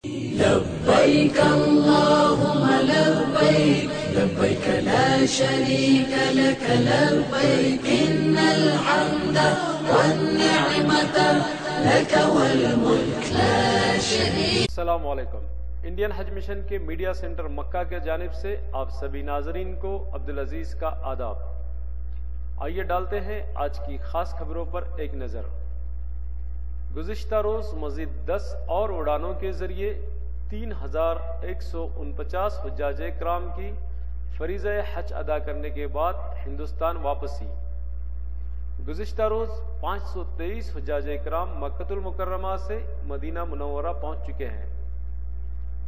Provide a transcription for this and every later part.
لبيك اللهم لبيك لبيك لا شريك لك لبيك إن الحمد والنعمة لك والملك لا شريك. السلام علیکم. انڈین حج مشن کے میڈیا سینٹر مکہ کے جانب سے آپ سبھی ناظرین کو عبدالعزیز کا آداب. آئیے ڈالتے ہیں آج کی خاص خبروں پر ایک نظر. گزشتہ روز مزید 10 اور اڑانوں کے ذریعے 3149 حجاج کرام کی فریضہ حج ادا کرنے کے بعد ہندوستان واپسی. گزشتہ روز 523 حجاج کرام مکہ المکرمہ سے مدینہ منورہ پہنچ چکے ہیں.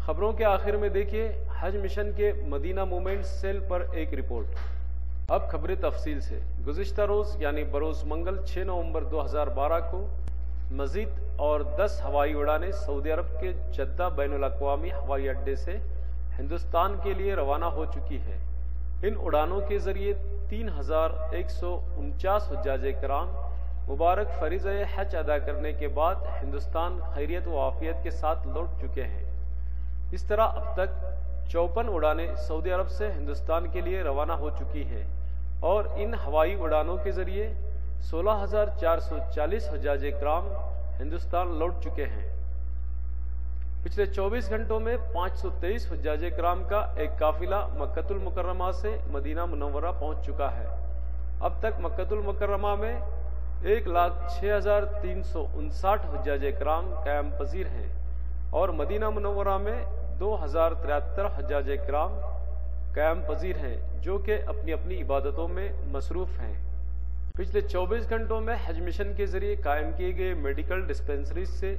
خبروں کے آخر میں دیکھیے حج مشن کے مدینہ مومنٹ سیل پر ایک رپورٹ. اب خبریں تفصیل سے. گزشتہ روز یعنی بروز منگل 6 نومبر 2012 کو مزید اور 10 ہوائی اڑانیں سعودی عرب کے جدہ بین الاقوامی ہوائی اڈے سے ہندوستان کے لیے روانہ ہو چکی ہیں. ان اڑانوں کے ذریعے 3149 حجاج کرام مبارک فریضہ حج ادا کرنے کے بعد ہندوستان خیریت و عافیت کے ساتھ لوٹ چکے ہیں. اس طرح اب تک 54 اڑانیں سعودی عرب سے ہندوستان کے لیے روانہ ہو چکی ہیں اور ان ہوائی اڑانوں کے ذریعے 16,440 حجاج کرام ہندوستان لوٹ چکے ہیں. پچھلے 24 گھنٹوں میں 523 حجاج کرام کا ایک قافلہ مکہ المکرمہ سے مدینہ منورہ پہنچ چکا ہے. اب تک مکہ المکرمہ میں 1,06,359 حجاج کرام قیام پذیر ہیں اور مدینہ منورہ میں 2,073 حجاج کرام قیام پذیر ہیں جو کہ اپنی اپنی عبادتوں میں مصروف ہیں. پچھلے 24 گھنٹوں میں حج مشن کے ذریعے قائم کیے گئے میڈیکل ڈسپنسریز سے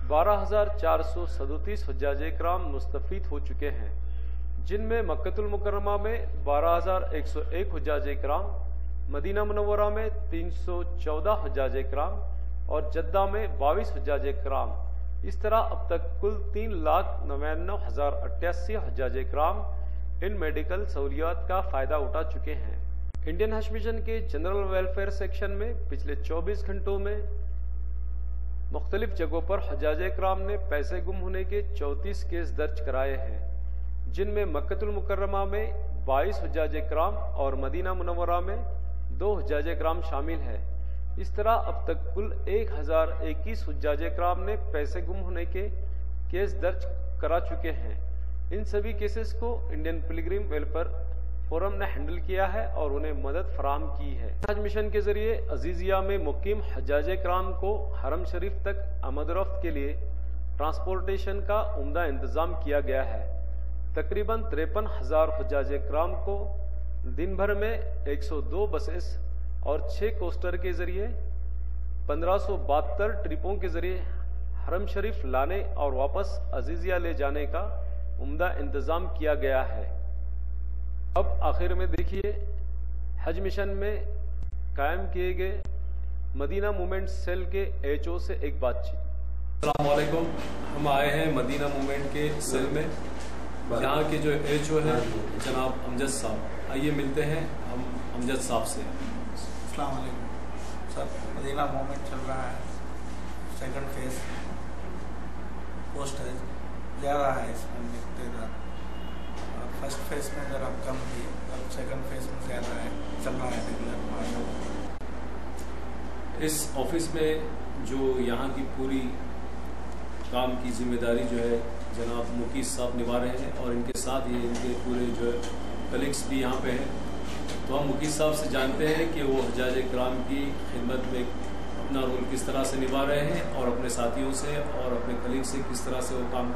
12,437 حجاج کرام مستفید ہو چکے ہیں جن میں مکہ المکرمہ میں 12,101 حجاج کرام، مدینہ منورہ میں 314 حجاج کرام اور جدہ میں 22 حجاج کرام. اس طرح اب تک کل 3,99,088 حجاج کرام ان میڈیکل سہولیات کا فائدہ اٹھا چکے ہیں. انڈین حج مشن کے جنرل ویلفیئر سیکشن میں پچھلے 24 گھنٹوں میں مختلف جگہوں پر حجاج کرام نے پیسے گم ہونے کے 34 کیس درج کرائے ہیں جن میں مکہ المکرمہ میں 22 حجاج کرام اور مدینہ منورہ میں 2 حجاج کرام شامل ہیں. اس طرح اب تک کل 1,021 حجاج کرام نے پیسے گم ہونے کے کیس درج کرا چکے ہیں. ان سبھی کیسز کو انڈین پلگرم ویلفیئر فورم نے ہینڈل کیا ہے اور انہیں مدد فراہم کی ہے. حج مشن کے ذریعے عزیزیہ میں مقیم حجاج کرام کو حرم شریف تک آمد و رفت کے لیے ٹرانسپورٹیشن کا عمدہ انتظام کیا گیا ہے. تقریباً 53,000 حجاج کرام کو دن بھر میں 102 بسیں اور 6 کوسٹر کے ذریعے 1572 ٹرپوں کے ذریعے حرم شریف لانے اور واپس عزیزیہ لے جانے کا عمدہ انتظام کیا گیا ہے. اب آخر میں دیکھیے حج مشن میں قائم کیے گئے مدینہ مومنٹ سیل کے ایچ او سے ایک بات چیت. السلام علیکم. ہم آئے ہیں مدینہ مومنٹ کے سیل میں. یہاں کے جو ایچ او ہیں جناب امجد صاحب، آئیے ملتے ہیں ہم امجد صاحب سے. السلام علیکم سر. مدینہ مومنٹ چل رہا ہے. سیکنڈ فیز پوسٹ ہے زیادہ ہے اس میں تعداد. فرسٹ فیز میں ذرا کم تھی، اب سیکنڈ فیز میں زیادہ ہے. چل رہا ہے ریگولر. اس آفس میں جو یہاں کی پوری کام کی ذمہ داری جو ہے جناب مقیس صاحب نبھا رہے ہیں اور ان کے ساتھ یہ ان کے پورے جو ہے کلیگس بھی یہاں پہ ہیں. تو ہم مقیس صاحب سے جانتے ہیں کہ وہ حجاج کرام کی خدمت میں اپنا رول کس طرح سے نبھا رہے ہیں اور اپنے ساتھیوں سے اور اپنے کلیگ سے کس طرح سے وہ کام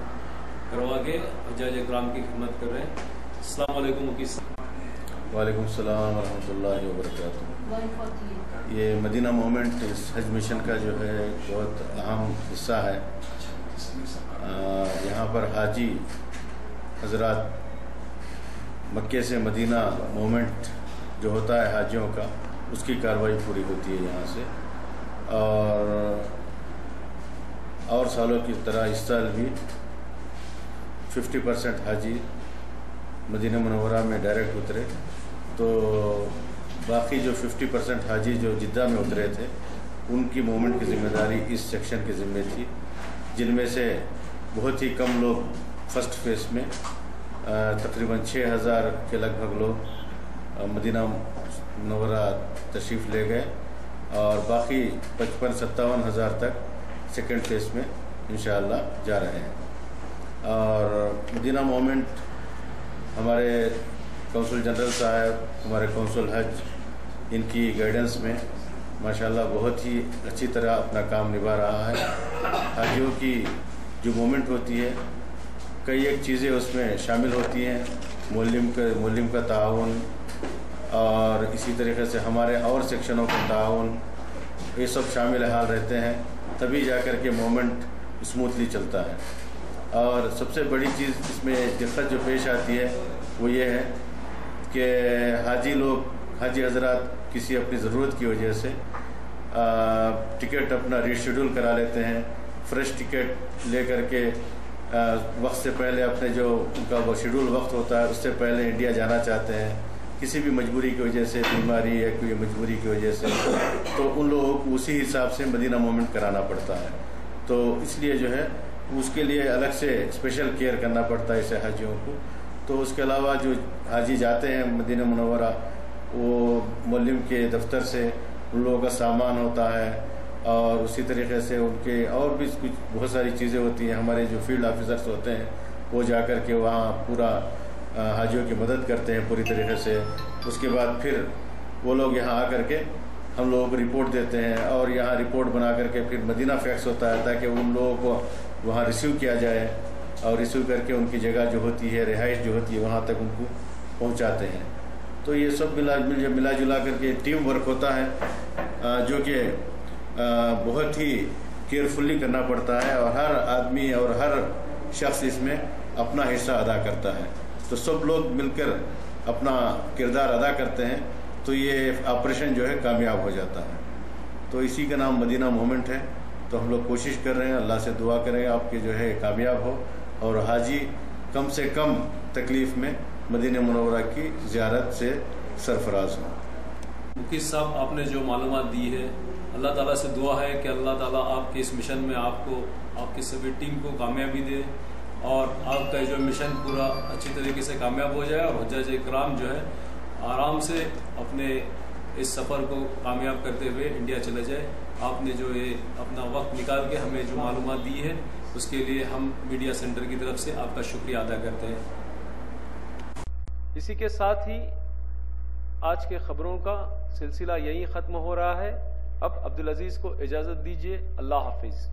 کروا کے حجاج کرام کی خدمت کر رہے ہیں. السلام علیکم مقیس صاحب. وعلیکم السلام ورحمۃ اللہ وبرکاتہ. یہ مدینہ مومنٹ اس حج مشن کا جو ہے بہت اہم حصہ ہے. یہاں پر حاجی حضرات مکے سے مدینہ مومنٹ جو ہوتا ہے حاجیوں کا، اس کی کارروائی پوری ہوتی ہے یہاں سے. اور سالوں کی طرح اس سال بھی 50% حاجی مدینہ منورہ میں ڈائریکٹ اترے، تو باقی جو 50% حاجی جو جدہ میں اترے تھے ان کی مومنٹ کی ذمہ داری اس سیکشن کی ذمہ تھی، جن میں سے بہت ہی کم لوگ فرسٹ فیز میں تقریباً 6000 کے لگ بھگ لوگ مدینہ منورہ تشریف لے گئے اور باقی 55-57 ہزار تک سیکنڈ فیز میں انشاءاللہ جا رہے ہیں. اور مدینہ مومنٹ ہمارے کونسل جنرل صاحب، ہمارے کونسل حج، ان کی گائیڈنس میں ماشاءاللہ بہت ہی اچھی طرح اپنا کام نبھا رہا ہے. حاجیوں کی جو مومنٹ ہوتی ہے کئی ایک چیزیں اس میں شامل ہوتی ہیں، مولم کا تعاون اور اسی طریقے سے ہمارے اور سیکشنوں کا تعاون، یہ سب شامل حال رہتے ہیں، تبھی جا کر کے مومنٹ اسموتھلی چلتا ہے. اور سب سے بڑی چیز اس میں دقت جو پیش آتی ہے وہ یہ ہے کہ حاجی حضرات کسی اپنی ضرورت کی وجہ سے ٹکٹ اپنا ریشیڈول کرا لیتے ہیں، فریش ٹکٹ لے کر کے وقت سے پہلے اپنے جو ان کا وہ شیڈول وقت ہوتا ہے اس سے پہلے انڈیا جانا چاہتے ہیں، کسی بھی مجبوری کی وجہ سے، بیماری یا کوئی مجبوری کی وجہ سے، تو ان لوگوں کو اسی حساب سے مدینہ مومنٹ کرانا پڑتا ہے. تو اس لیے جو ہے اس کے لیے الگ سے اسپیشل کیئر کرنا پڑتا ہے اسے حاجیوں کو. تو اس کے علاوہ جو حاجی جاتے ہیں مدینہ منورہ، وہ مولم کے دفتر سے ان لوگوں کا سامان ہوتا ہے اور اسی طریقے سے ان کے اور بھی کچھ بہت ساری چیزیں ہوتی ہیں. ہمارے جو فیلڈ آفیسرس ہوتے ہیں وہ جا کر کے وہاں پورا حاجیوں کی مدد کرتے ہیں پوری طریقے سے. اس کے بعد پھر وہ لوگ یہاں آ کر کے ہم لوگوں کو رپورٹ دیتے ہیں اور یہاں رپورٹ بنا کر کے پھر مدینہ فیکس ہوتا ہے تاکہ ان لوگوں کو وہاں ریسیو کیا جائے اور ریسیو کر کے ان کی جگہ جو ہوتی ہے، رہائش جو ہوتی ہے، وہاں تک ان کو پہنچاتے ہیں. تو یہ سب ملا جلا کر کے ٹیم ورک ہوتا ہے جو کہ بہت ہی کیئرفلی کرنا پڑتا ہے اور ہر آدمی اور ہر شخص اس میں اپنا حصہ ادا کرتا ہے. تو سب لوگ مل کر اپنا کردار ادا کرتے ہیں تو یہ آپریشن جو ہے کامیاب ہو جاتا ہے. تو اسی کا نام مدینہ مومنٹ ہے. تو ہم لوگ کوشش کر رہے ہیں، اللہ سے دعا کریں آپ کے جو ہے کامیاب ہو اور حاجی کم سے کم تکلیف میں مدینہ منورہ کی زیارت سے سرفراز ہوں. مفتی صاحب، آپ نے جو معلومات دی ہے، اللہ تعالیٰ سے دعا ہے کہ اللہ تعالیٰ آپ کے اس مشن میں آپ کو، آپ کی سبھی ٹیم کو کامیابی دے اور آپ کا جو مشن پورا اچھی طریقے سے کامیاب ہو جائے اور حجاج کرام جو ہے آرام سے اپنے اس سفر کو کامیاب کرتے ہوئے انڈیا چلے جائے. آپ نے جو یہ اپنا وقت نکال کے ہمیں جو معلومات دی ہے اس کے لیے ہم میڈیا سینٹر کی طرف سے آپ کا شکریہ ادا کرتے ہیں. اسی کے ساتھ ہی آج کے خبروں کا سلسلہ یہیں ختم ہو رہا ہے. اب عبدالعزیز کو اجازت دیجیے. اللہ حافظ.